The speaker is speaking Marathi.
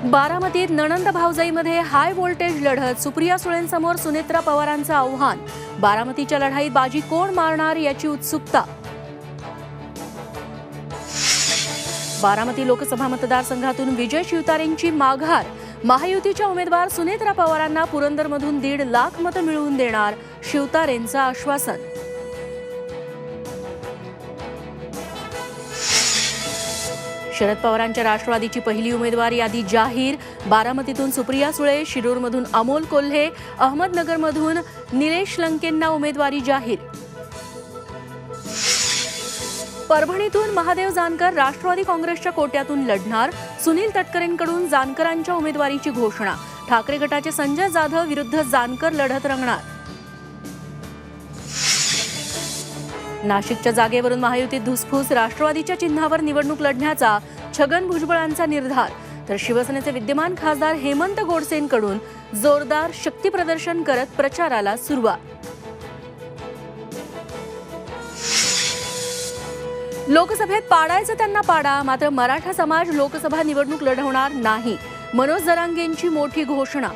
बारामतीत नणंद भाऊजाईमध्ये हाय व्होल्टेज लढत, सुप्रिया सुळेंसमोर सुनेत्रा पवारांचं आव्हान. बारामतीच्या लढाईत बाजी कोण मारणार याची उत्सुकता. बारामती लोकसभा मतदारसंघातून विजय शिवतारेंची माघार. महायुतीच्या उमेदवार सुनेत्रा पवारांना पुरंदरमधून 1.5 लाख मतं मिळवून देणार, शिवतारेंचं आश्वासन. शरद पवारांच्या राष्ट्रवादीची पहिली उमेदवार यादी जाहीर. बारामतीतून सुप्रिया सुळे, शिरूरमधून अमोल कोल्हे, अहमदनगरमधून निलेश लंकेंना उमेदवारी जाहीर. परभणीतून महादेव जानकर राष्ट्रवादी काँग्रेसच्या कोट्यातून लढणार. सुनील तटकरेंकडून जानकरांच्या उमेदवारीची घोषणा. ठाकरे गटाचे संजय जाधव विरुद्ध जानकर लढत रंगणार. नाशिकच्या जागेवरून महायुतीत धुसफूस. राष्ट्रवादीच्या चिन्हावर निवडणूक लढण्याचा छगन भुजबळांचा निर्धार. तर शिवसेनेचे विद्यमान खासदार हेमंत गोडसेंकडून जोरदार शक्तीप्रदर्शन करत प्रचाराला सुरुवात. लोकसभेत पाडायचं त्यांना पाडा, मात्र मराठा समाज लोकसभा निवडणूक लढवणार नाही. मनोज जरांगेंची मोठी घोषणा.